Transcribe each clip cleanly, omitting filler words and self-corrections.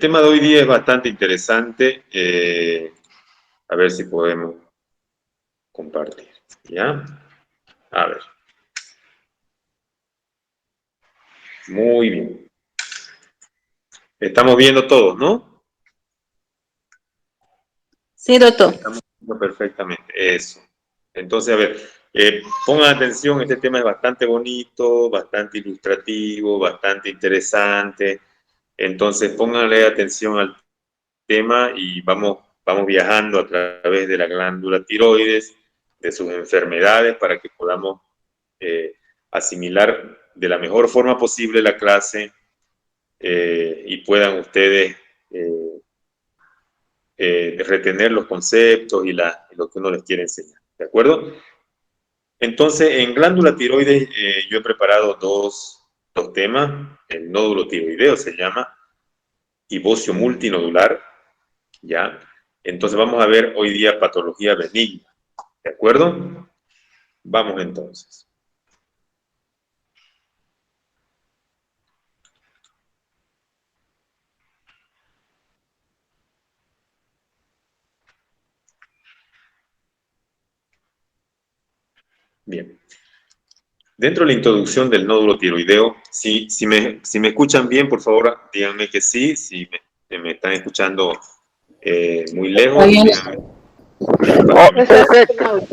tema de hoy día es bastante interesante. A ver si podemos compartir. ¿Ya? A ver. Muy bien. Estamos viendo todos, ¿no? Sí, doctor. Estamos viendo perfectamente. Eso. Entonces, a ver, pongan atención, este tema es bastante bonito, bastante ilustrativo, bastante interesante. Entonces, pónganle atención al tema y vamos viajando a través de la glándula tiroides, de sus enfermedades, para que podamos asimilar de la mejor forma posible la clase y puedan ustedes retener los conceptos y lo que uno les quiere enseñar. ¿De acuerdo? Entonces, en glándula tiroides yo he preparado dos temas. El nódulo tiroideo se llama, y bocio multinodular, ¿ya? Entonces vamos a ver hoy día patología benigna, ¿de acuerdo? Vamos entonces. Bien. Dentro de la introducción del nódulo tiroideo, si me escuchan bien, por favor, díganme que sí. Si me están escuchando muy lejos, díganme. Perfecto.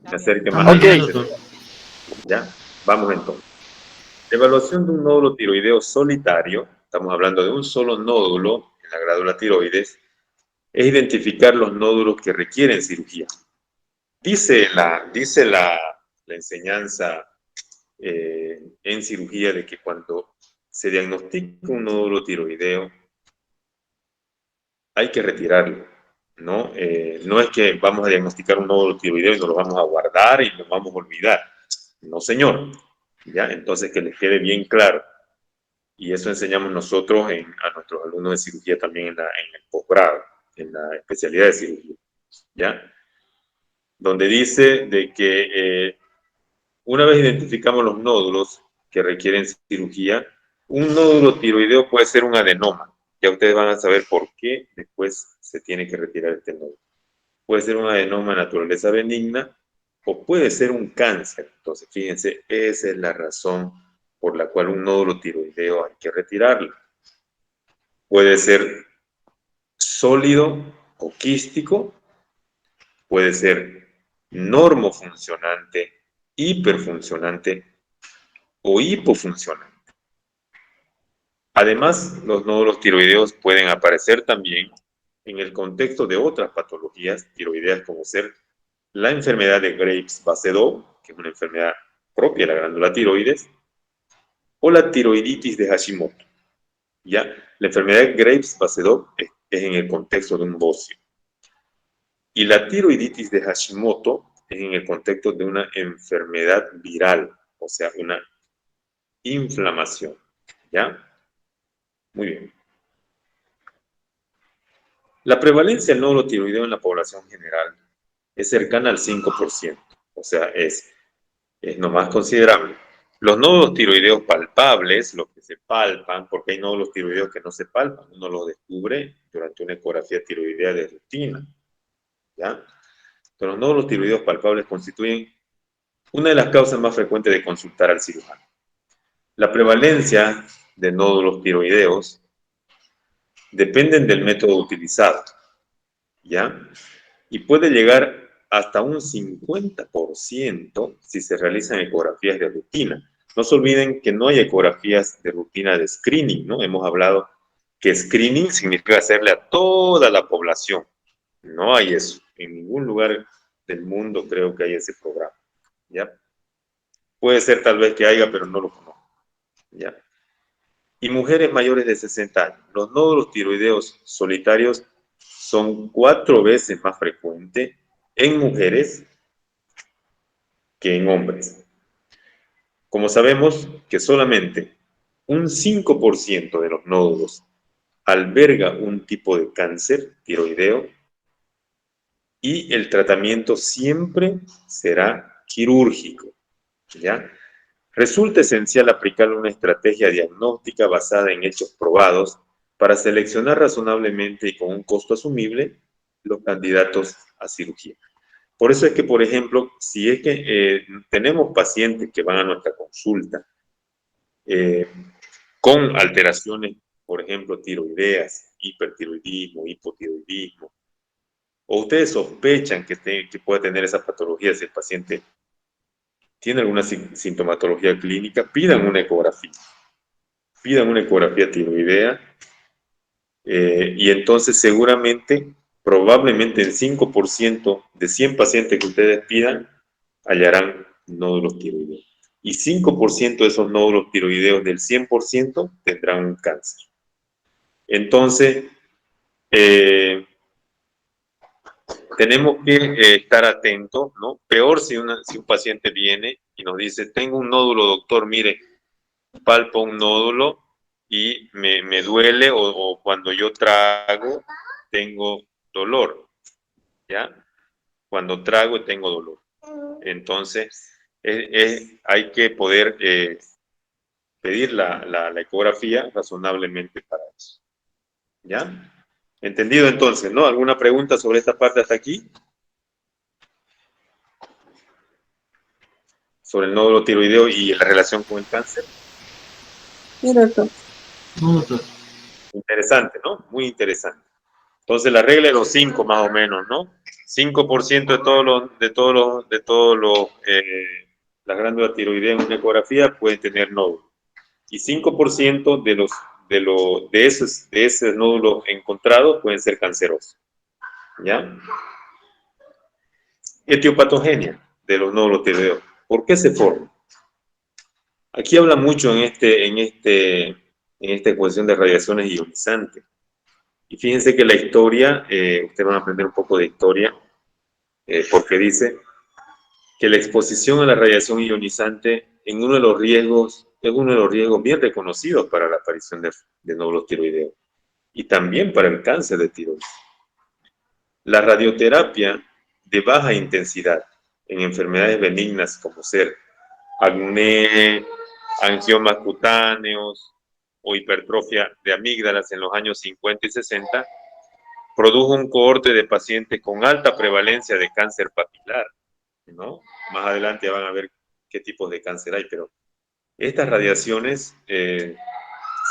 Me acerque Está más muy al bien, Ok. doctor. ¿Ya? Vamos entonces. La evaluación de un nódulo tiroideo solitario, estamos hablando de un solo nódulo en la glándula tiroides, es identificar los nódulos que requieren cirugía. Dice la enseñanza en cirugía de que cuando se diagnostica un nódulo tiroideo, hay que retirarlo, ¿no? No es que vamos a diagnosticar un nódulo tiroideo y nos lo vamos a guardar y nos vamos a olvidar. No, señor. ¿Ya? Entonces, que les quede bien claro. Y eso enseñamos nosotros a nuestros alumnos de cirugía también en el posgrado, en la especialidad de cirugía, ¿ya? Donde dice de que una vez identificamos los nódulos que requieren cirugía, un nódulo tiroideo puede ser un adenoma. Ya ustedes van a saber por qué después se tiene que retirar este nódulo. Puede ser un adenoma de naturaleza benigna o puede ser un cáncer. Entonces, fíjense, esa es la razón por la cual un nódulo tiroideo hay que retirarlo. Puede ser sólido o quístico, puede ser normofuncionante, hiperfuncionante o hipofuncionante. Además, los nódulos tiroideos pueden aparecer también en el contexto de otras patologías tiroideas, como ser la enfermedad de Graves-Basedow, que es una enfermedad propia de la glándula tiroides, o la tiroiditis de Hashimoto. ¿Ya? La enfermedad de Graves-Basedow es en el contexto de un bocio. Y la tiroiditis de Hashimoto es en el contexto de una enfermedad viral, o sea, una inflamación. ¿Ya? Muy bien. La prevalencia del nódulo tiroideo en la población general es cercana al 5%, o sea, es nomás considerable. Los nódulos tiroideos palpables, los que se palpan, porque hay nódulos tiroideos que no se palpan, uno los descubre durante una ecografía tiroidea de rutina, ¿ya? Pero los nódulos tiroideos palpables constituyen una de las causas más frecuentes de consultar al cirujano. La prevalencia de nódulos tiroideos dependen del método utilizado, ¿ya? Y puede llegar hasta un 50% si se realizan ecografías de rutina. No se olviden que no hay ecografías de rutina de screening, ¿no? Hemos hablado que screening significa hacerle a toda la población. No hay eso. En ningún lugar del mundo creo que haya ese programa, ¿ya? Puede ser tal vez que haya, pero no lo conozco, ¿ya? Y mujeres mayores de 60 años. Los nódulos tiroideos solitarios son 4 veces más frecuentes en mujeres que en hombres. Como sabemos que solamente un 5% de los nódulos alberga un tipo de cáncer tiroideo y el tratamiento siempre será quirúrgico, ¿ya? Resulta esencial aplicar una estrategia diagnóstica basada en hechos probados para seleccionar razonablemente y con un costo asumible los candidatos a cirugía. Por eso es que, por ejemplo, si es que tenemos pacientes que van a nuestra consulta con alteraciones, por ejemplo, tiroideas, hipertiroidismo, hipotiroidismo, o ustedes sospechan que puede tener esa patología si el paciente tiene alguna sintomatología clínica, pidan una ecografía tiroidea, y entonces seguramente, probablemente el 5% de 100 pacientes que ustedes pidan hallarán nódulos tiroideos. Y 5% de esos nódulos tiroideos del 100% tendrán un cáncer. Entonces, tenemos que estar atentos, ¿no? Peor si un paciente viene y nos dice, tengo un nódulo, doctor, mire, palpo un nódulo y me duele, o cuando yo trago tengo dolor, ¿ya? Cuando trago tengo dolor. Entonces, hay que poder pedir la ecografía razonablemente para eso, ¿ya? ¿Entendido entonces, no? ¿Alguna pregunta sobre esta parte hasta aquí? Sobre el nódulo tiroideo y la relación con el cáncer. Sí, doctor. Interesante, ¿no? Muy interesante. Entonces, la regla de los 5 más o menos, ¿no? 5% las glándulas tiroideas en una ecografía pueden tener nódulos. Y 5% de ese nódulo encontrado pueden ser cancerosos. ¿Ya? Etiopatogenia de los nódulos tiroideos. ¿Por qué se forman? Aquí habla mucho en esta ecuación de radiaciones ionizantes. Y fíjense que la historia, ustedes van a aprender un poco de historia, porque dice que la exposición a la radiación ionizante es uno de los riesgos bien reconocidos para la aparición de nódulos tiroideos y también para el cáncer de tiroides. La radioterapia de baja intensidad en enfermedades benignas como ser acné, angiomas cutáneos o hipertrofia de amígdalas en los años 50 y 60 produjo un cohorte de pacientes con alta prevalencia de cáncer papilar, ¿no? Más adelante van a ver qué tipos de cáncer hay, pero estas radiaciones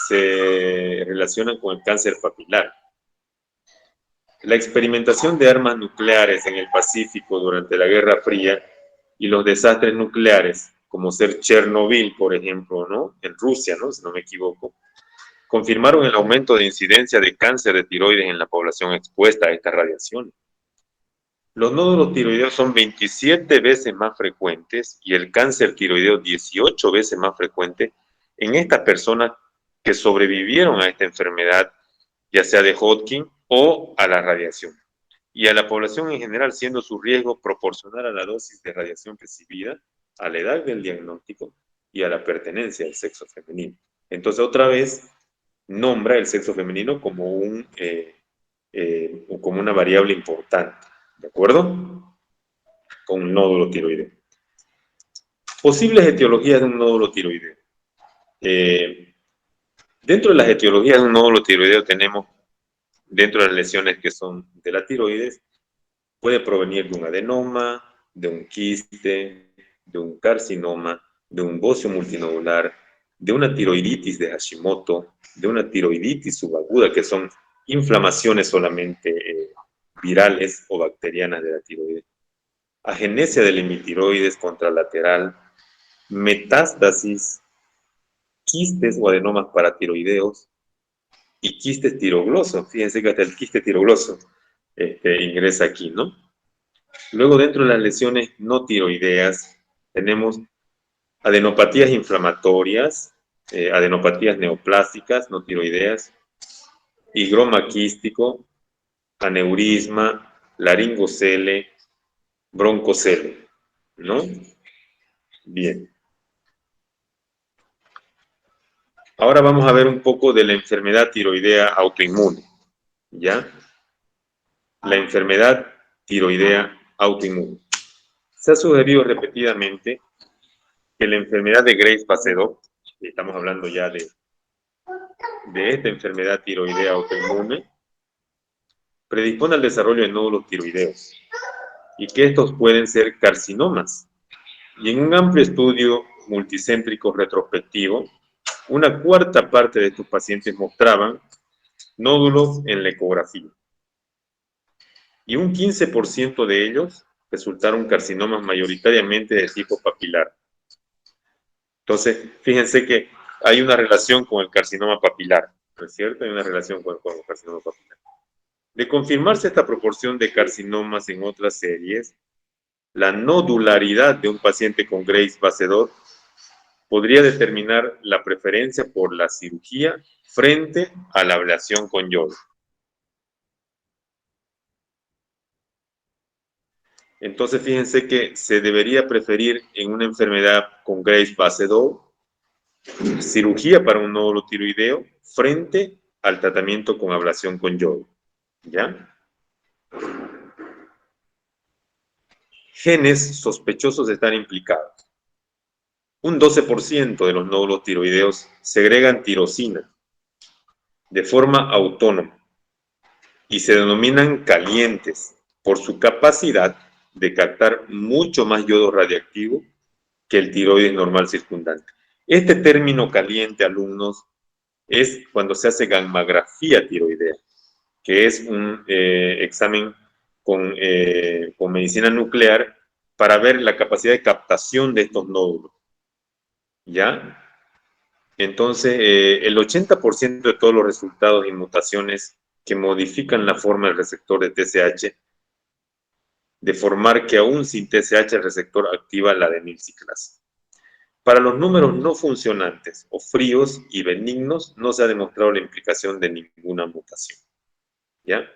se relacionan con el cáncer papilar. La experimentación de armas nucleares en el Pacífico durante la Guerra Fría y los desastres nucleares, como ser Chernobyl, por ejemplo, ¿no? En Rusia, ¿no? Si no me equivoco, confirmaron el aumento de incidencia de cáncer de tiroides en la población expuesta a estas radiaciones. Los nódulos tiroideos son 27 veces más frecuentes y el cáncer tiroideo 18 veces más frecuente en estas personas que sobrevivieron a esta enfermedad, ya sea de Hodgkin o a la radiación. Y a la población en general, siendo su riesgo proporcional a la dosis de radiación recibida, a la edad del diagnóstico y a la pertenencia al sexo femenino. Entonces, otra vez, nombra el sexo femenino como como una variable importante. ¿De acuerdo? Con un nódulo tiroideo. Posibles etiologías de un nódulo tiroideo. Dentro de las etiologías de un nódulo tiroideo tenemos, dentro de las lesiones que son de la tiroides, puede provenir de un adenoma, de un quiste, de un carcinoma, de un bocio multinodular, de una tiroiditis de Hashimoto, de una tiroiditis subaguda, que son inflamaciones solamente virales o bacterianas de la tiroides, agenesia del hemitiroides contralateral, metástasis, quistes o adenomas paratiroideos y quistes tiroglosos. Fíjense que hasta el quiste tirogloso ingresa aquí, ¿no? Luego, dentro de las lesiones no tiroideas, tenemos adenopatías inflamatorias, adenopatías neoplásticas no tiroideas, higroma quístico, aneurisma, laringocele, broncocele, ¿no? Bien. Ahora vamos a ver un poco de la enfermedad tiroidea autoinmune, ¿ya? La enfermedad tiroidea autoinmune. Se ha sugerido repetidamente que la enfermedad de Graves-Passedo, estamos hablando ya de de esta enfermedad tiroidea autoinmune predispone al desarrollo de nódulos tiroideos y que estos pueden ser carcinomas. Y en un amplio estudio multicéntrico retrospectivo, una cuarta parte de estos pacientes mostraban nódulos en la ecografía. Y un 15% de ellos resultaron carcinomas mayoritariamente de tipo papilar. Entonces, fíjense que hay una relación con el carcinoma papilar, ¿no es cierto? Hay una relación con el carcinoma papilar. De confirmarse esta proporción de carcinomas en otras series, la nodularidad de un paciente con Graves Basedot podría determinar la preferencia por la cirugía frente a la ablación con yodo. Entonces, fíjense que se debería preferir en una enfermedad con Graves Basedot cirugía para un nódulo tiroideo frente al tratamiento con ablación con yodo. ¿Ya? Genes sospechosos están implicados. Un 12% de los nódulos tiroideos segregan tirosina de forma autónoma y se denominan calientes por su capacidad de captar mucho más yodo radiactivo que el tiroides normal circundante. Este término caliente, alumnos, es cuando se hace gammagrafía tiroidea, que es un examen con medicina nuclear para ver la capacidad de captación de estos nódulos. ¿Ya? Entonces, el 80% de todos los resultados y mutaciones que modifican la forma del receptor de TSH, de formar que aún sin TSH el receptor activa la adenilciclasa. Para los números no funcionantes o fríos y benignos no se ha demostrado la implicación de ninguna mutación. ¿Ya?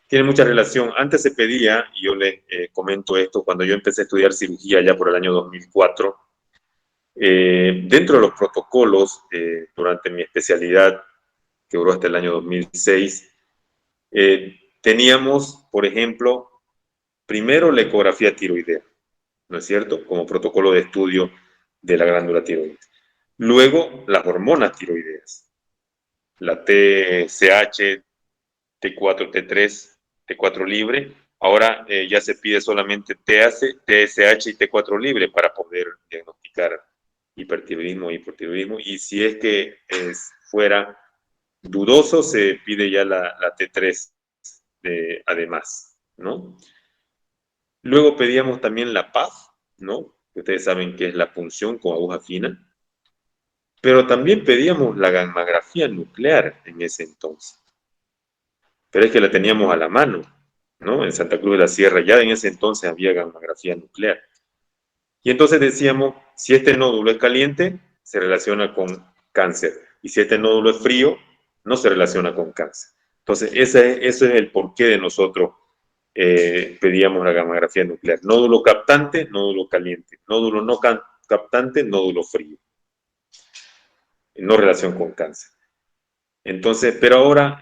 Tiene mucha relación. Antes se pedía, y yo les comento esto, cuando yo empecé a estudiar cirugía ya por el año 2004, dentro de los protocolos, durante mi especialidad, que duró hasta el año 2006, teníamos, por ejemplo, primero la ecografía tiroidea, ¿no es cierto? Como protocolo de estudio de la glándula tiroides. Luego, las hormonas tiroideas, la TSH, T4, T3, T4 libre. Ahora ya se pide solamente TSH y T4 libre para poder diagnosticar hipertiroidismo e hipotiroidismo. Y si es que fuera dudoso, se pide ya la T3 además, ¿no? Luego pedíamos también la PAF, ¿no? Ustedes saben que es la punción con aguja fina. Pero también pedíamos la gammagrafía nuclear en ese entonces. Pero es que la teníamos a la mano, ¿no? En Santa Cruz de la Sierra ya en ese entonces había gammagrafía nuclear. Y entonces decíamos, si este nódulo es caliente, se relaciona con cáncer. Y si este nódulo es frío, no se relaciona con cáncer. Entonces, ese es el porqué de nosotros pedíamos la gammagrafía nuclear. Nódulo captante, nódulo caliente. Nódulo no captante, nódulo frío. No relación con cáncer. Entonces, pero ahora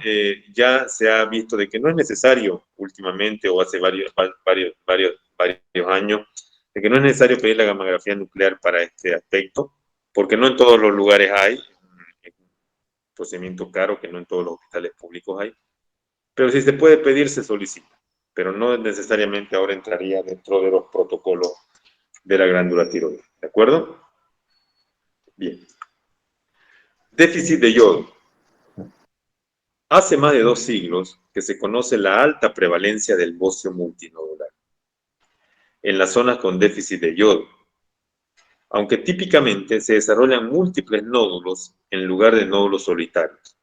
ya se ha visto de que no es necesario últimamente o hace varios años, de que no es necesario pedir la gammagrafía nuclear para este aspecto, porque no en todos los lugares hay, es un procedimiento caro que no en todos los hospitales públicos hay, pero si se puede pedir, se solicita, pero no necesariamente ahora entraría dentro de los protocolos de la glándula tiroides, ¿de acuerdo? Bien. Déficit de yodo. Hace más de 2 siglos que se conoce la alta prevalencia del bocio multinodular en las zonas con déficit de yodo, aunque típicamente se desarrollan múltiples nódulos en lugar de nódulos solitarios.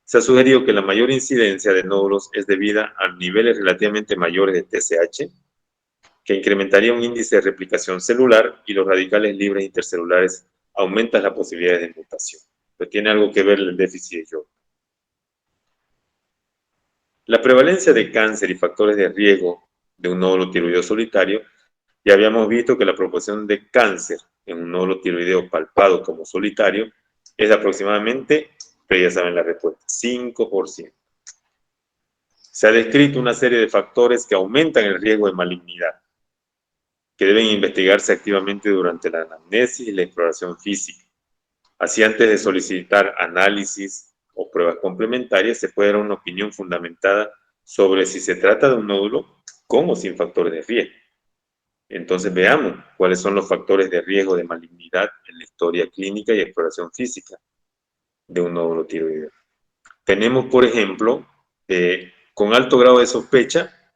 Se ha sugerido que la mayor incidencia de nódulos es debida a niveles relativamente mayores de TSH, que incrementaría un índice de replicación celular y los radicales libres intercelulares aumentan las posibilidades de mutación. Pero tiene algo que ver el déficit de yodo. La prevalencia de cáncer y factores de riesgo de un nódulo tiroideo solitario, ya habíamos visto que la proporción de cáncer en un nódulo tiroideo palpado como solitario es aproximadamente, pero ya saben la respuesta, 5%. Se ha descrito una serie de factores que aumentan el riesgo de malignidad, que deben investigarse activamente durante la anamnesis y la exploración física. Así, antes de solicitar análisis o pruebas complementarias, se puede dar una opinión fundamentada sobre si se trata de un nódulo con o sin factores de riesgo. Entonces, veamos cuáles son los factores de riesgo de malignidad en la historia clínica y exploración física de un nódulo tiroideo. Tenemos, por ejemplo, con alto grado de sospecha,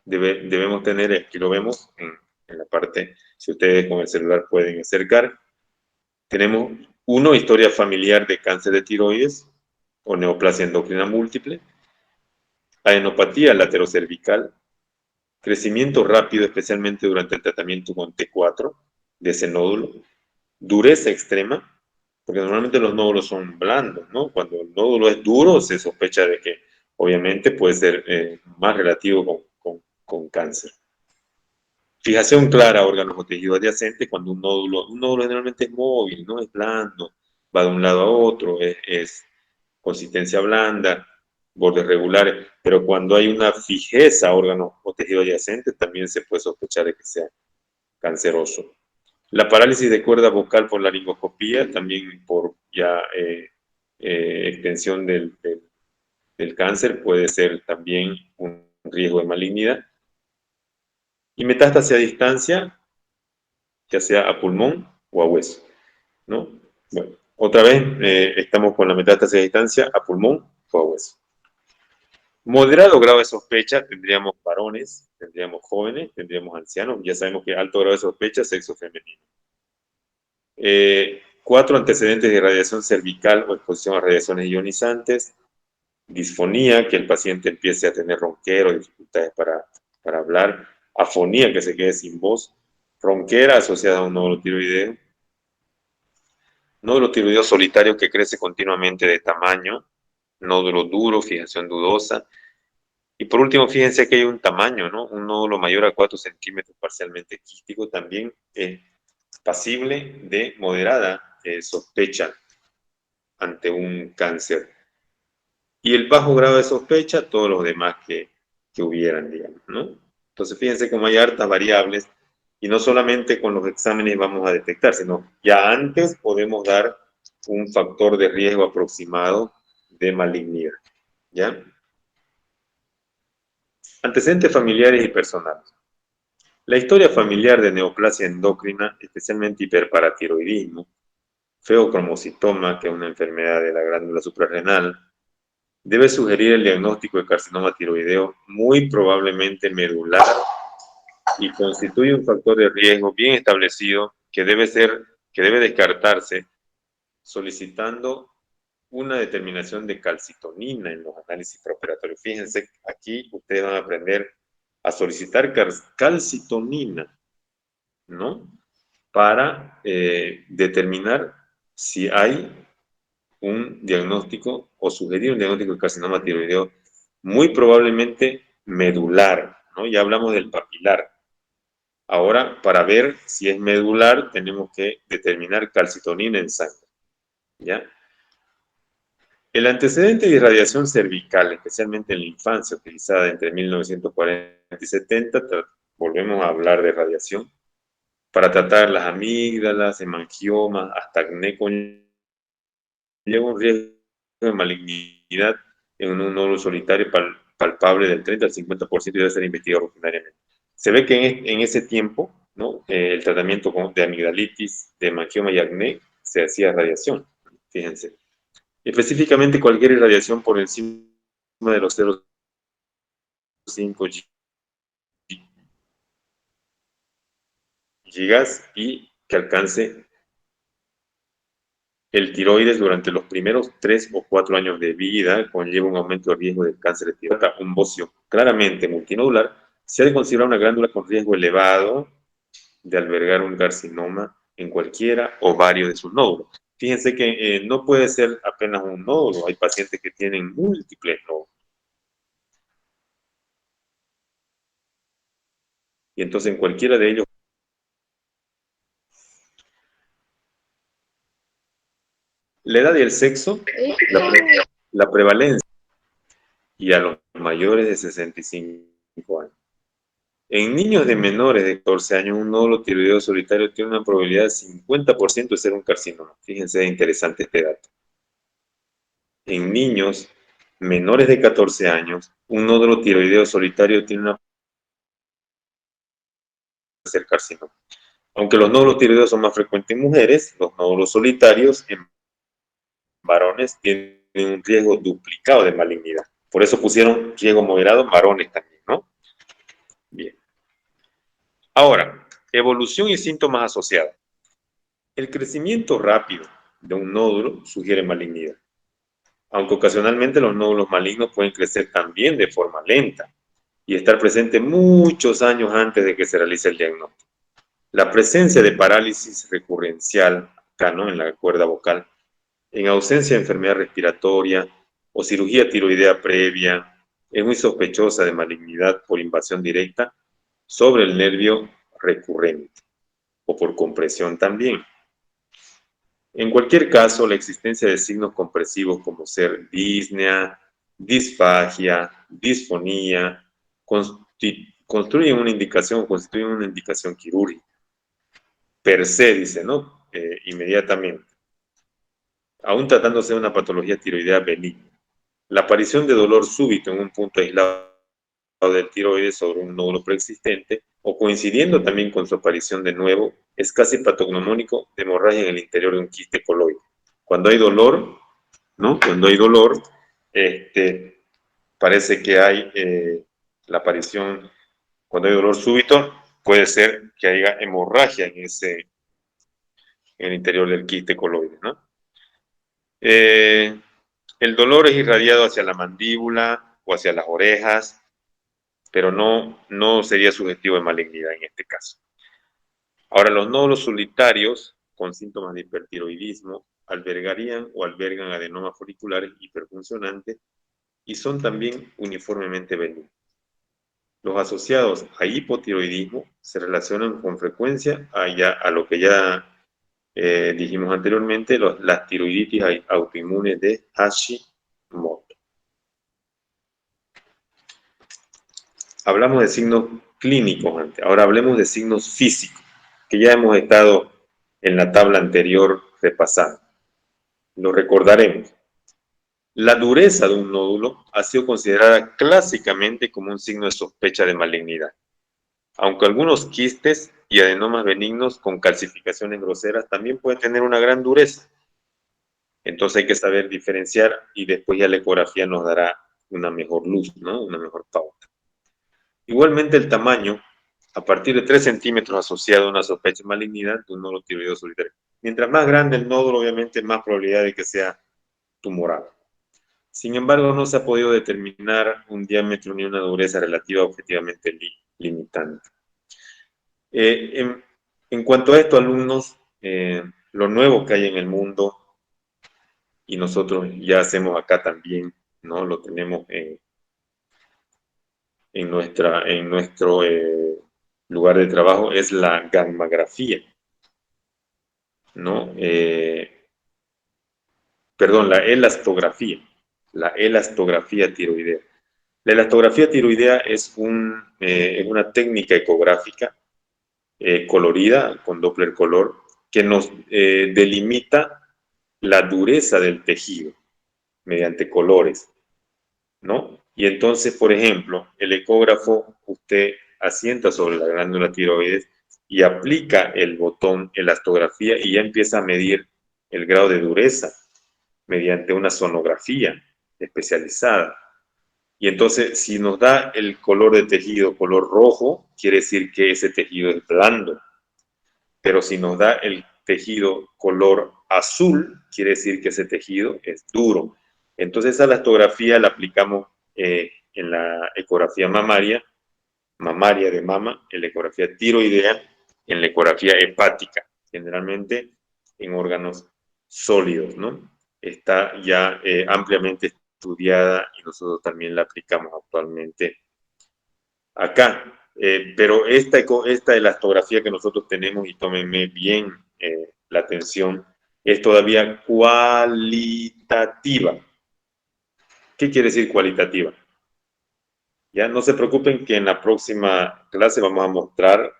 debemos tener, aquí lo vemos en la parte, si ustedes con el celular pueden acercar, tenemos uno, historia familiar de cáncer de tiroides o neoplasia endocrina múltiple, adenopatía laterocervical, crecimiento rápido, especialmente durante el tratamiento con T4 de ese nódulo, dureza extrema, porque normalmente los nódulos son blandos, ¿no? Cuando el nódulo es duro, se sospecha de que obviamente puede ser más relativo con cáncer. Fijación clara a órganos o tejidos adyacentes cuando un nódulo generalmente es móvil, no es blando, va de un lado a otro, es consistencia blanda, bordes regulares, pero cuando hay una fijeza a órganos o tejidos adyacentes también se puede sospechar de que sea canceroso. La parálisis de cuerda vocal por laringoscopía, también por ya extensión del cáncer, puede ser también un riesgo de malignidad. Y metástasis a distancia, ya sea a pulmón o a hueso, ¿no? Bueno, otra vez estamos con la metástasis a distancia a pulmón o a hueso. Moderado grado de sospecha, tendríamos varones, tendríamos jóvenes, tendríamos ancianos, ya sabemos que alto grado de sospecha, sexo femenino. 4 antecedentes de radiación cervical o exposición a radiaciones ionizantes, disfonía, que el paciente empiece a tener ronquero, dificultades para hablar, afonía, que se quede sin voz, ronquera asociada a un nódulo tiroideo solitario que crece continuamente de tamaño, nódulo duro, fijación dudosa, y por último, fíjense que hay un tamaño, ¿no? Un nódulo mayor a 4 centímetros parcialmente quístico también es pasible de moderada sospecha ante un cáncer. Y el bajo grado de sospecha, todos los demás que hubieran, digamos, ¿no? Entonces, fíjense cómo hay hartas variables y no solamente con los exámenes vamos a detectar, sino ya antes podemos dar un factor de riesgo aproximado de malignidad, ¿ya? Antecedentes familiares y personales. La historia familiar de neoplasia endocrina, especialmente hiperparatiroidismo, feocromocitoma, que es una enfermedad de la glándula suprarrenal, debe sugerir el diagnóstico de carcinoma tiroideo muy probablemente medular y constituye un factor de riesgo bien establecido que debe descartarse solicitando una determinación de calcitonina en los análisis preoperatorios. Fíjense, aquí ustedes van a aprender a solicitar calcitonina, ¿no? Para determinar si hay un diagnóstico o sugerir un diagnóstico de carcinoma tiroideo muy probablemente medular, ¿no? Ya hablamos del papilar. Ahora, para ver si es medular, tenemos que determinar calcitonina en sangre, ¿ya? El antecedente de irradiación cervical, especialmente en la infancia, utilizada entre 1940 y 70, volvemos a hablar de radiación, para tratar las amígdalas, hemangiomas, hasta acné, lleva un riesgo de malignidad en un nódulo solitario palpable del 30 al 50% y debe ser investigado rutinariamente. Se ve que en ese tiempo, ¿no? El tratamiento de amigdalitis, de hemangioma y acné se hacía radiación, fíjense. Específicamente cualquier irradiación por encima de los 0,5 gigas y que alcance el tiroides durante los primeros 3 o 4 años de vida conlleva un aumento de riesgo de cáncer de tiroides. Un bocio claramente multinodular se ha de considerar una glándula con riesgo elevado de albergar un carcinoma en cualquiera o varios de sus nódulos. Fíjense que no puede ser apenas un nódulo, hay pacientes que tienen múltiples nódulos. Y entonces en cualquiera de ellos, la edad y el sexo, la prevalencia, y a los mayores de 65 años. En niños de menores de 14 años, un nódulo tiroideo solitario tiene una probabilidad de 50% de ser un carcinoma. Fíjense, es interesante este dato. En niños menores de 14 años, un nódulo tiroideo solitario tiene una probabilidad de ser carcinoma. Aunque los nódulos tiroideos son más frecuentes en mujeres, los nódulos solitarios en varones tienen un riesgo duplicado de malignidad. Por eso pusieron riesgo moderado en varones también, ¿no? Bien. Ahora, evolución y síntomas asociados. El crecimiento rápido de un nódulo sugiere malignidad, aunque ocasionalmente los nódulos malignos pueden crecer también de forma lenta y estar presentes muchos años antes de que se realice el diagnóstico. La presencia de parálisis recurrencial, acá, ¿no?, en la cuerda vocal, en ausencia de enfermedad respiratoria o cirugía tiroidea previa, es muy sospechosa de malignidad por invasión directa sobre el nervio recurrente o por compresión también. En cualquier caso, la existencia de signos compresivos como ser disnea, disfagia, disfonía, constituyen una indicación quirúrgica. Per se, dice, ¿no? Inmediatamente, aún tratándose de una patología tiroidea benigna. La aparición de dolor súbito en un punto aislado del tiroides sobre un nódulo preexistente o coincidiendo también con su aparición de nuevo es casi patognomónico de hemorragia en el interior de un quiste coloide. Cuando hay dolor, ¿no? Cuando hay dolor, parece que hay la aparición, cuando hay dolor súbito, puede ser que haya hemorragia en el interior del quiste coloide, ¿no? El dolor es irradiado hacia la mandíbula o hacia las orejas, pero no sería sugestivo de malignidad en este caso. Ahora, los nódulos solitarios con síntomas de hipertiroidismo albergarían o albergan adenomas foliculares hiperfuncionantes y son también uniformemente benignos. Los asociados a hipotiroidismo se relacionan con frecuencia a lo que ya dijimos anteriormente, las tiroiditis autoinmunes de Hashimoto. Hablamos de signos clínicos antes, ahora hablemos de signos físicos, que ya hemos estado en la tabla anterior repasando. Lo recordaremos. La dureza de un nódulo ha sido considerada clásicamente como un signo de sospecha de malignidad, aunque algunos quistes y adenomas benignos con calcificaciones groseras también pueden tener una gran dureza. Entonces hay que saber diferenciar y después ya la ecografía nos dará una mejor luz, ¿no? Una mejor pauta. Igualmente el tamaño, a partir de 3 centímetros asociado a una sospecha de malignidad de un nódulo tiroideo solitario. Mientras más grande el nódulo, obviamente más probabilidad de que sea tumoral. Sin embargo, no se ha podido determinar un diámetro ni una dureza relativa objetivamente limitante. En cuanto a esto, alumnos, lo nuevo que hay en el mundo, y nosotros ya hacemos acá también, ¿no? Lo tenemos en nuestro lugar de trabajo, es la gammagrafía, ¿no? Perdón, la elastografía tiroidea. La elastografía tiroidea es una técnica ecográfica colorida, con Doppler color, que nos delimita la dureza del tejido mediante colores, ¿no? Y entonces, por ejemplo, el ecógrafo, usted asienta sobre la glándula tiroides y aplica el botón elastografía y ya empieza a medir el grado de dureza mediante una sonografía especializada. Y entonces, si nos da el color de tejido color rojo, quiere decir que ese tejido es blando. Pero si nos da el tejido color azul, quiere decir que ese tejido es duro. Entonces, esa elastografía la aplicamos en la ecografía mamaria de mama, en la ecografía tiroidea, en la ecografía hepática, generalmente en órganos sólidos, ¿no? Está ya ampliamente estudiada y nosotros también la aplicamos actualmente acá. Pero esta elastografía que nosotros tenemos, y tómenme bien la atención, es todavía cualitativa. ¿Qué quiere decir cualitativa? Ya no se preocupen que en la próxima clase vamos a mostrar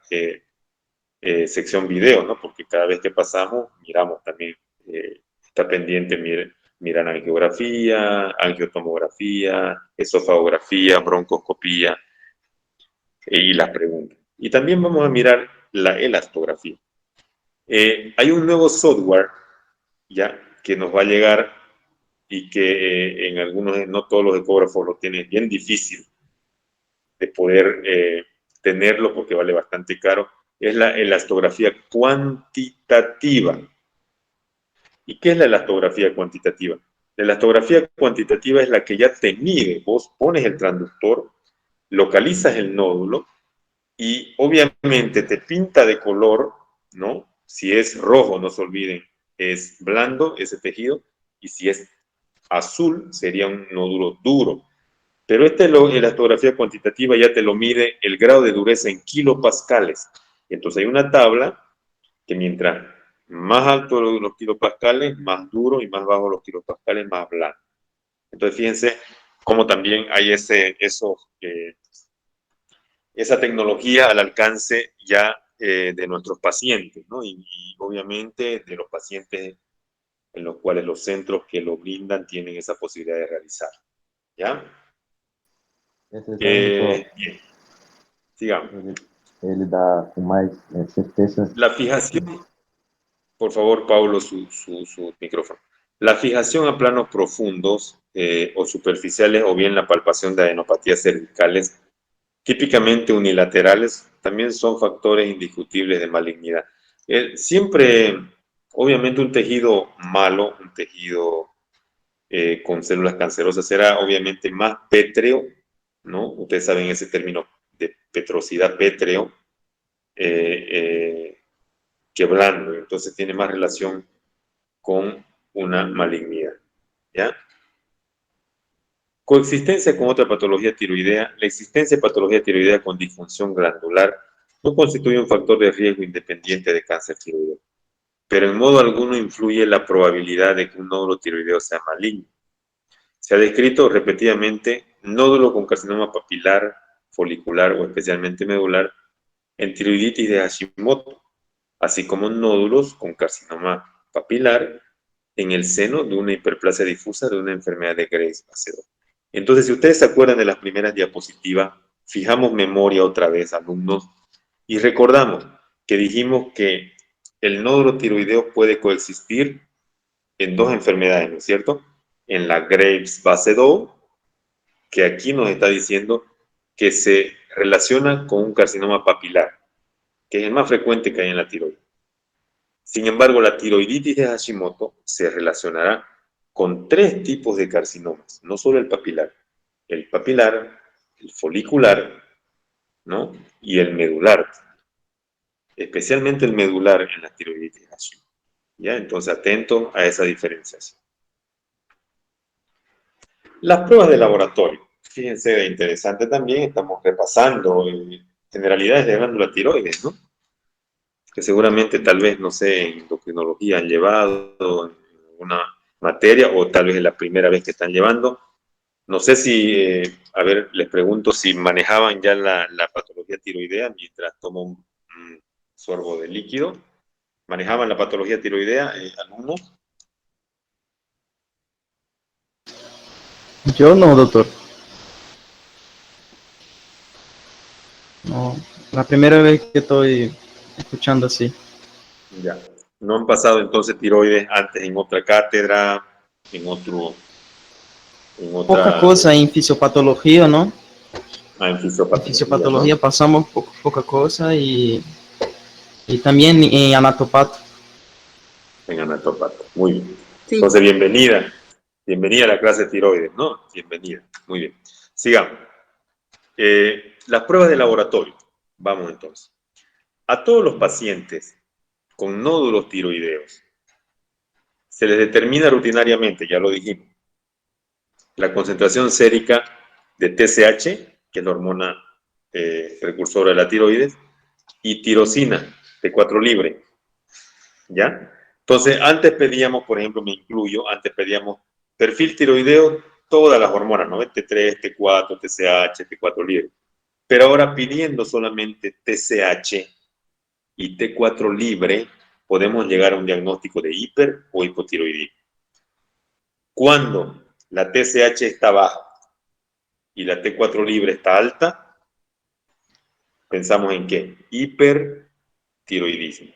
sección video, ¿no? Porque cada vez que pasamos, miramos también, está pendiente mirar angiografía, angiotomografía, esofagografía, broncoscopía y las preguntas. Y también vamos a mirar la elastografía. Hay un nuevo software ya que nos va a llegar y que en algunos, no todos los ecógrafos lo tienen, bien difícil de poder tenerlo porque vale bastante caro, es la elastografía cuantitativa. ¿Y qué es la elastografía cuantitativa? La elastografía cuantitativa es la que ya te mide. Vos pones el transductor, localizas el nódulo y obviamente te pinta de color, ¿no? Si es rojo, no se olviden, es blando ese tejido, y si es azul, sería un nódulo duro. Pero elastografía cuantitativa ya te lo mide el grado de dureza en kilopascales. Entonces hay una tabla que mientras más alto los kilopascales, más duro, y más bajo los kilopascales, más blando. Entonces fíjense cómo también hay esa tecnología al alcance ya de nuestros pacientes, ¿no? Y obviamente de los pacientes en los cuales los centros que lo brindan tienen esa posibilidad de realizar. ¿Ya? Bien, sigamos. Ele dá com mais certeza. La fijación, por favor, Paulo, su micrófono. La fijación a planos profundos o superficiales, o bien la palpación de adenopatías cervicales, típicamente unilaterales, también son factores indiscutibles de malignidad. Siempre, obviamente, un tejido malo, un tejido con células cancerosas, será obviamente más pétreo, ¿no? Ustedes saben ese término de petrosidad, pétreo, que blando, entonces tiene más relación con una malignidad, ¿ya? Coexistencia con otra patología tiroidea. La existencia de patología tiroidea con disfunción glandular no constituye un factor de riesgo independiente de cáncer tiroideo, pero en modo alguno influye la probabilidad de que un nódulo tiroideo sea maligno. Se ha descrito repetidamente nódulo con carcinoma papilar, folicular o especialmente medular en tiroiditis de Hashimoto, así como nódulos con carcinoma papilar en el seno de una hiperplasia difusa de una enfermedad de Graves-Basedow. Entonces, si ustedes se acuerdan de las primeras diapositivas, fijamos memoria otra vez, alumnos, y recordamos que dijimos que el nódulo tiroideo puede coexistir en dos enfermedades, ¿no es cierto? En la Graves-Basedow, que aquí nos está diciendo que se relaciona con un carcinoma papilar, que es el más frecuente que hay en la tiroides. Sin embargo, la tiroiditis de Hashimoto se relacionará con tres tipos de carcinomas, no solo el papilar, el folicular, ¿no? Y el medular, especialmente el medular en la tiroiditis de Hashimoto. ¿Ya? Entonces, atento a esa diferenciación. Las pruebas de laboratorio. Fíjense, interesante también, estamos repasando generalidades de glándula tiroides, ¿no? Que seguramente tal vez, no sé, en endocrinología han llevado en una materia, o tal vez es la primera vez que están llevando. No sé si, a ver, les pregunto si manejaban ya la patología tiroidea mientras tomo un sorbo de líquido. ¿Manejaban la patología tiroidea, alumnos? Yo no, doctor. No, la primera vez que estoy escuchando así. Ya. ¿No han pasado entonces tiroides antes en otra cátedra, en otra... Poca cosa en fisiopatología, ¿no? En En fisiopatología, fisiopatología ¿no? pasamos poca cosa y también en anatopato. En anatopato. Muy bien. Sí. Entonces, bienvenida. Bienvenida a la clase de tiroides, ¿no? Bienvenida. Muy bien. Sigamos. Las pruebas de laboratorio. Vamos entonces. A todos los pacientes con nódulos tiroideos se les determina rutinariamente, ya lo dijimos, la concentración sérica de TSH, que es la hormona precursora de la tiroides, y tirosina de 4 libre. ¿Ya? Entonces, antes pedíamos, por ejemplo, me incluyo, antes pedíamos perfil tiroideo todas las hormonas, ¿no? T3, T4, TSH, T4 libre. Pero ahora pidiendo solamente TSH y T4 libre, podemos llegar a un diagnóstico de hiper o hipotiroidismo. Cuando la TSH está baja y la T4 libre está alta, pensamos en qué? Hipertiroidismo.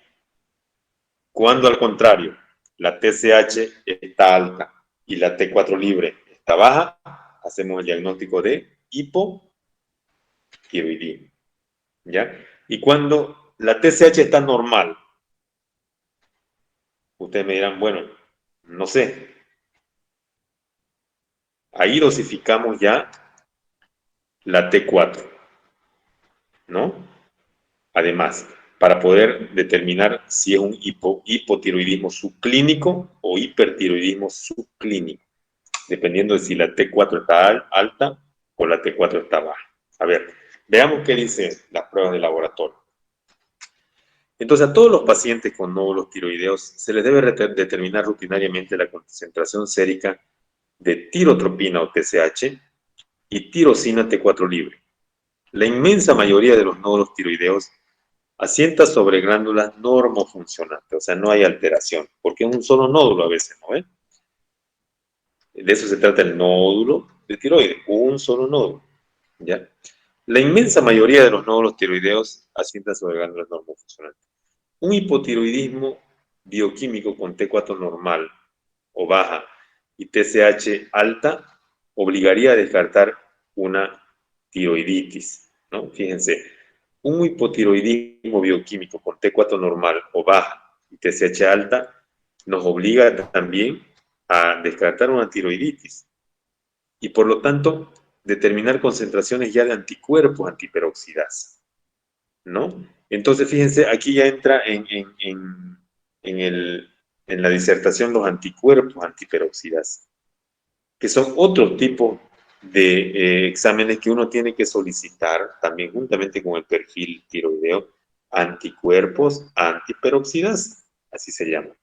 Cuando al contrario, la TSH está alta y la T4 libre está baja, hacemos el diagnóstico de hipotiroidismo. ¿Ya? Y cuando la TSH está normal, ustedes me dirán, bueno, no sé. Ahí dosificamos ya la T4, ¿no? Además, para poder determinar si es un hipotiroidismo subclínico o hipertiroidismo subclínico, dependiendo de si la T4 está alta o la T4 está baja. A ver, veamos qué dicen las pruebas de laboratorio. Entonces, a todos los pacientes con nódulos tiroideos se les debe determinar rutinariamente la concentración sérica de tirotropina o TSH y tirosina T4 libre. La inmensa mayoría de los nódulos tiroideos asienta sobre glándulas normofuncionantes, o sea, no hay alteración, porque es un solo nódulo a veces, ¿no ven? De eso se trata el nódulo de tiroides, un solo nódulo, ¿ya? La inmensa mayoría de los nódulos tiroideos asientan sobre glándulas normofuncionantes. Un hipotiroidismo bioquímico con T4 normal o baja y TSH alta obligaría a descartar una tiroiditis, ¿no? Fíjense, un hipotiroidismo bioquímico con T4 normal o baja y TSH alta nos obliga también a descartar una tiroiditis y por lo tanto determinar concentraciones ya de anticuerpos antiperoxidasa, ¿no? Entonces, fíjense, aquí ya entra en la disertación los anticuerpos antiperoxidasa, que son otro tipo de exámenes que uno tiene que solicitar también juntamente con el perfil tiroideo, anticuerpos antiperoxidasa, así se llama.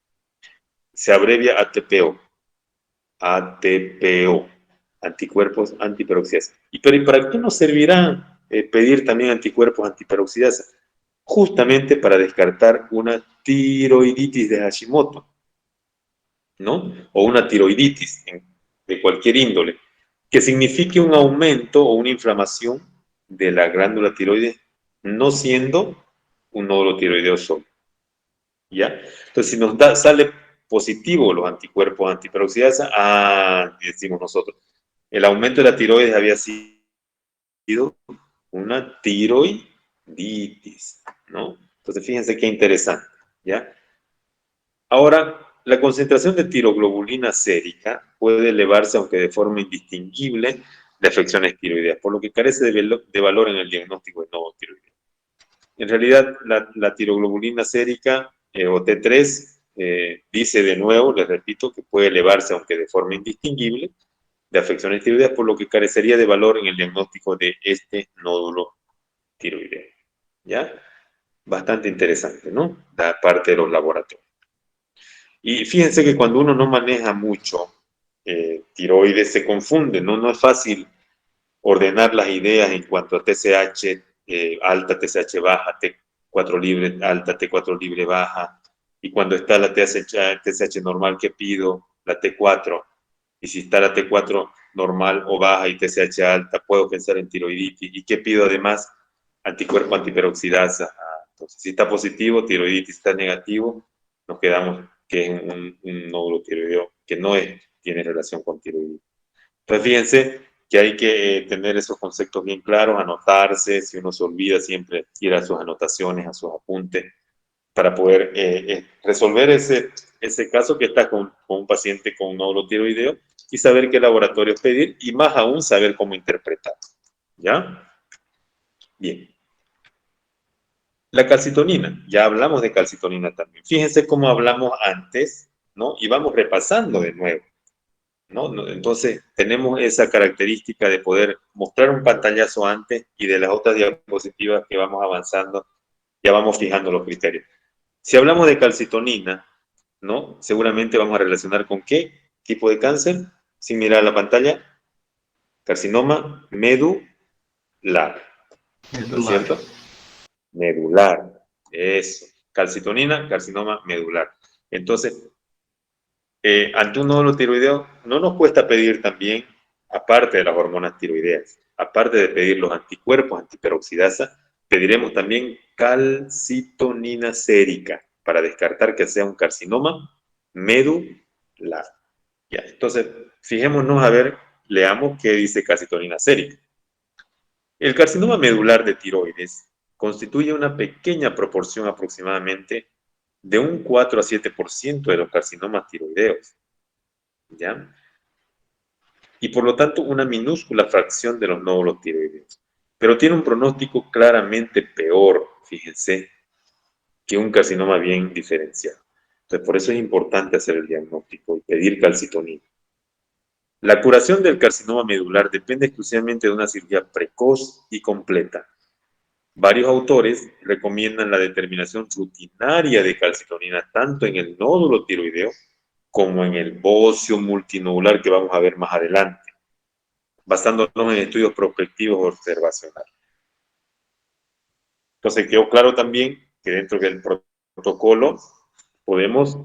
Se abrevia ATPO, anticuerpos antiperoxidasa. ¿Y para qué nos servirá pedir también anticuerpos antiperoxidasa? Justamente para descartar una tiroiditis de Hashimoto, ¿no? O una tiroiditis de cualquier índole, que signifique un aumento o una inflamación de la glándula tiroides, no siendo un nódulo tiroideo solo, ¿ya? Entonces, si nos sale positivo los anticuerpos antiperoxidasa, decimos nosotros, el aumento de la tiroides había sido una tiroiditis, ¿no? Entonces, fíjense qué interesante, ¿ya? Ahora, la concentración de tiroglobulina sérica puede elevarse, aunque de forma indistinguible, de afecciones tiroideas, por lo que carece de valor en el diagnóstico de nodo tiroideo. En realidad, la tiroglobulina sérica, o T3, dice de nuevo, les repito, que puede elevarse, aunque de forma indistinguible, de afecciones tiroideas, por lo que carecería de valor en el diagnóstico de este nódulo tiroideo. ¿Ya? Bastante interesante, ¿no? Da parte de los laboratorios. Y fíjense que cuando uno no maneja mucho tiroides, se confunde, ¿no? No es fácil ordenar las ideas en cuanto a TSH alta, TSH baja, T4 libre alta, T4 libre baja, y cuando está la TSH normal, ¿qué pido? La T4. Y si está la T4 normal o baja y TSH alta, puedo pensar en tiroiditis. ¿Y qué pido además? Anticuerpo antiperoxidasa. Entonces, si está positivo, tiroiditis, está negativo, nos quedamos que es un nódulo tiroideo que no tiene relación con tiroiditis. Entonces, fíjense que hay que tener esos conceptos bien claros, anotarse, si uno se olvida, siempre ir a sus anotaciones, a sus apuntes, para poder resolver ese caso que está con un paciente con un nódulo tiroideo y saber qué laboratorios pedir y más aún saber cómo interpretar. ¿Ya? Bien. La calcitonina, ya hablamos de calcitonina también. Fíjense cómo hablamos antes, ¿no? Y vamos repasando de nuevo, ¿no? Entonces, tenemos esa característica de poder mostrar un pantallazo antes y de las otras diapositivas que vamos avanzando, ya vamos fijando los criterios. Si hablamos de calcitonina, ¿no? Seguramente vamos a relacionar con qué tipo de cáncer, sin mirar la pantalla, Carcinoma medular, ¿no es cierto? Medular, eso. Calcitonina, carcinoma medular. Entonces, ante un nódulo tiroideo, no nos cuesta pedir también, aparte de las hormonas tiroideas, aparte de pedir los anticuerpos, antiperoxidasa, pediremos también calcitonina sérica para descartar que sea un carcinoma medular. Ya, entonces, fijémonos a ver, leamos qué dice calcitonina sérica. El carcinoma medular de tiroides constituye una pequeña proporción aproximadamente de un 4 a 7% de los carcinomas tiroideos, ¿ya? Y por lo tanto una minúscula fracción de los nódulos tiroideos. Pero tiene un pronóstico claramente peor, fíjense, que un carcinoma bien diferenciado. Entonces, por eso es importante hacer el diagnóstico y pedir calcitonina. La curación del carcinoma medular depende exclusivamente de una cirugía precoz y completa. Varios autores recomiendan la determinación rutinaria de calcitonina tanto en el nódulo tiroideo como en el bocio multinodular que vamos a ver más adelante, basándonos en estudios prospectivos observacionales. Entonces quedó claro también que dentro del protocolo podemos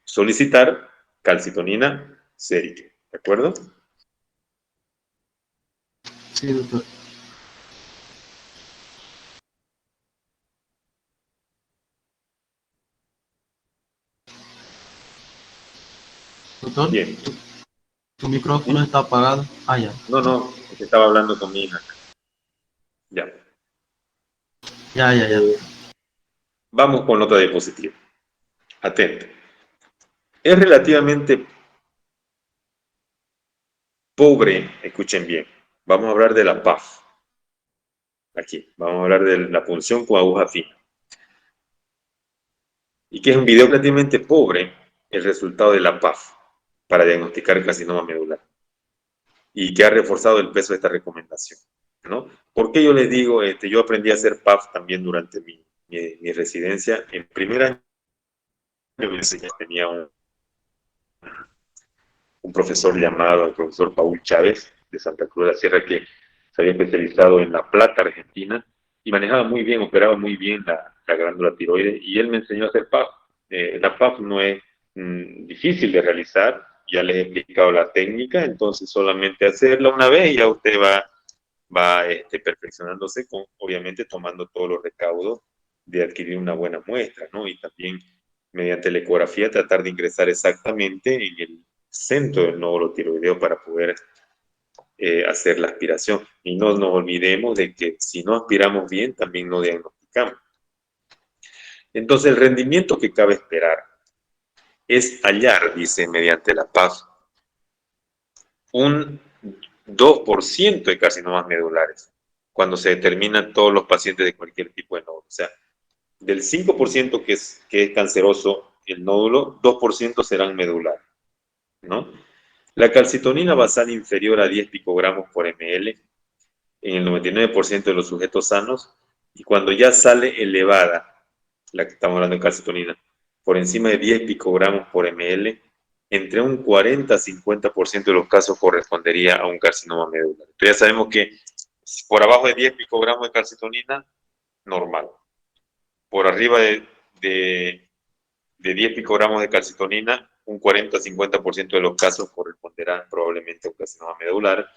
solicitar calcitonina sérica, ¿de acuerdo? Sí, doctor. Doctor, Bien. tu micrófono ¿Sí? está apagado. Ah, ya. No, estaba hablando con mi hija. Ya. Ya. Vamos con otra diapositiva. Atento. Es relativamente pobre, escuchen bien. Vamos a hablar de la PAF. Aquí, vamos a hablar de la punción con aguja fina. Y que es un video relativamente pobre el resultado de la PAF para diagnosticar el carcinoma medular. Y que ha reforzado el peso de esta recomendación, ¿no? ¿Por qué yo les digo, yo aprendí a hacer PAF también durante mi residencia? En primer año me enseñé, tenía un profesor llamado el profesor Paul Chávez de Santa Cruz de la Sierra que se había especializado en La Plata, Argentina, y manejaba muy bien, operaba muy bien la glándula tiroides, y él me enseñó a hacer PAF. La PAF no es difícil de realizar, ya les he explicado la técnica, entonces solamente hacerla una vez y ya usted va perfeccionándose, obviamente tomando todos los recaudos de adquirir una buena muestra, ¿no? Y también mediante la ecografía tratar de ingresar exactamente en el centro del nódulo tiroideo para poder hacer la aspiración. Y no nos olvidemos de que si no aspiramos bien, también no diagnosticamos. Entonces, el rendimiento que cabe esperar es hallar, dice, mediante la PAF, un 2% de carcinomas medulares cuando se determinan todos los pacientes de cualquier tipo de nódulo. O sea, del 5% que es canceroso el nódulo, 2% serán medulares, ¿no? La calcitonina basal inferior a 10 picogramos por ml en el 99% de los sujetos sanos, y cuando ya sale elevada, la que estamos hablando de calcitonina, por encima de 10 picogramos por ml, entre un 40 a 50% de los casos correspondería a un carcinoma medular. Entonces ya sabemos que por abajo de 10 picogramos de calcitonina, normal. Por arriba de 10 picogramos de calcitonina, un 40 a 50% de los casos corresponderán probablemente a un carcinoma medular,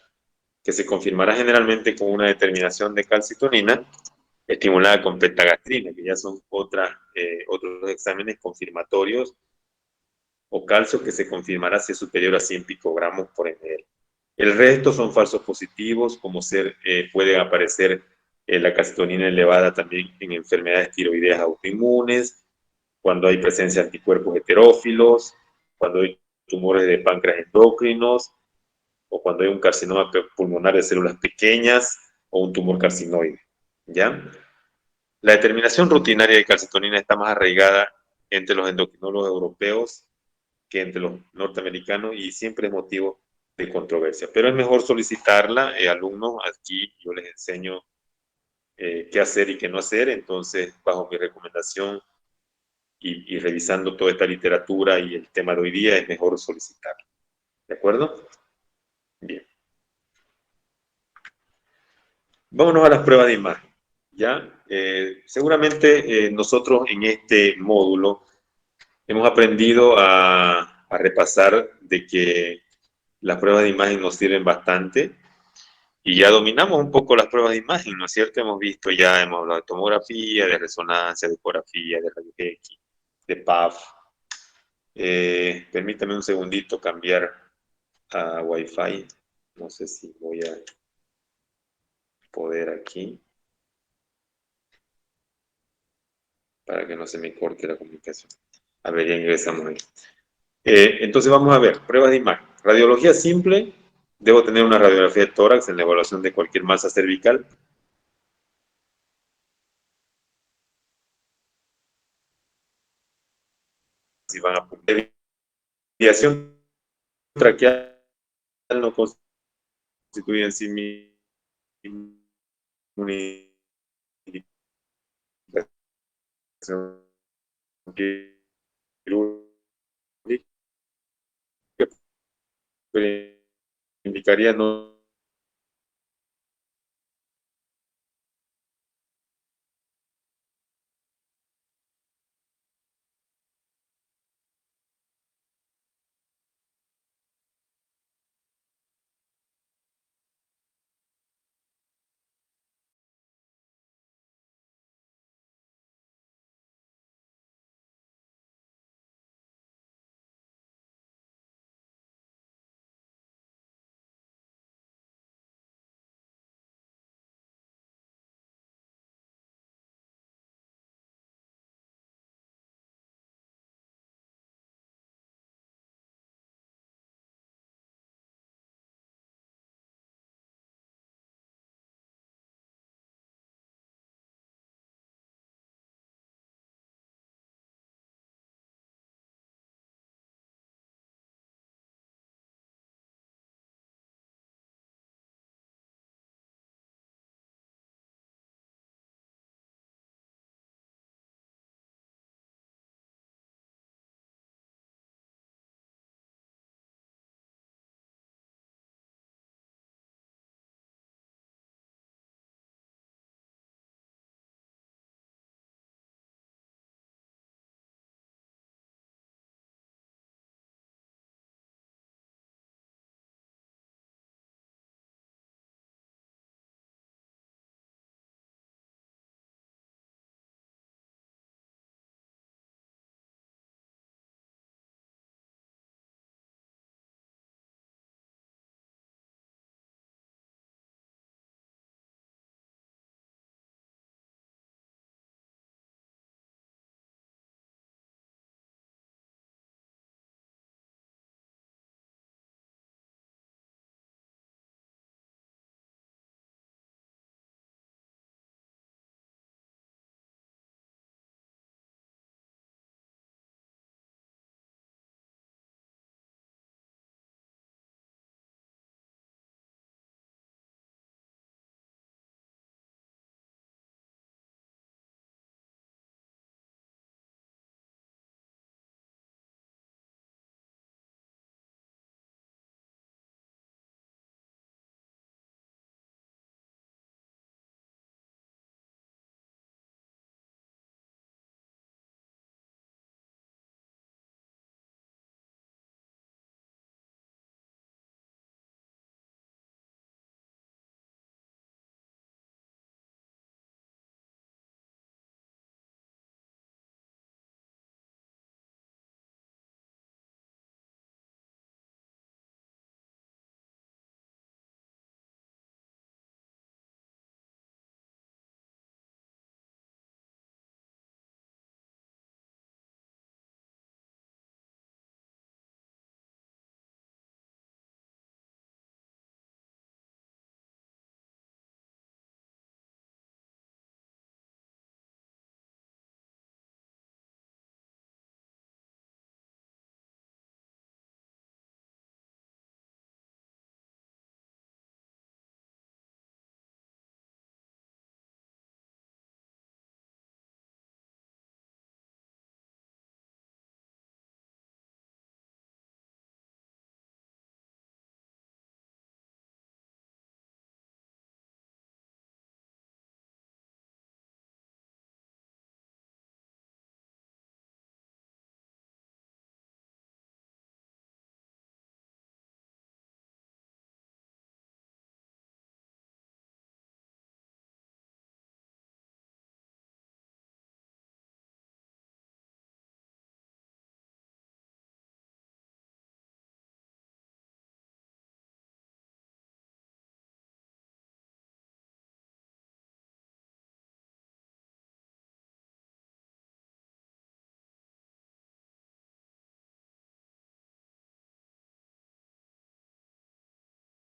que se confirmará generalmente con una determinación de calcitonina estimulada con pentagastrina, que ya son otros exámenes confirmatorios, o calcio que se confirmará si es superior a 100 picogramos por ml. El resto son falsos positivos, como puede aparecer la calcitonina elevada también en enfermedades tiroideas autoinmunes, cuando hay presencia de anticuerpos heterófilos, cuando hay tumores de páncreas endocrinos, o cuando hay un carcinoma pulmonar de células pequeñas o un tumor carcinoide, ¿ya? La determinación rutinaria de calcitonina está más arraigada entre los endocrinólogos europeos que entre los norteamericanos y siempre es motivo de controversia. Pero es mejor solicitarla, alumnos, aquí yo les enseño qué hacer y qué no hacer, entonces bajo mi recomendación y revisando toda esta literatura y el tema de hoy día es mejor solicitarla. ¿De acuerdo? Bien. Vámonos a las pruebas de imagen. ¿Ya? Seguramente nosotros en este módulo hemos aprendido a repasar de que las pruebas de imagen nos sirven bastante y ya dominamos un poco las pruebas de imagen, ¿no es cierto? Hemos visto ya, hemos hablado de tomografía, de resonancia, de ecografía, de rayos X, de PAF. Permítame un segundito cambiar a Wi-Fi. No sé si voy a poder aquí para que no se me corte la comunicación. A ver, ya ingresamos ahí. Entonces vamos a ver, pruebas de imagen. Radiología simple, debo tener una radiografía de tórax en la evaluación de cualquier masa cervical. Si van a desviación traqueal no constituye en sí mismo una indicación quirúrgica, pero indicaría no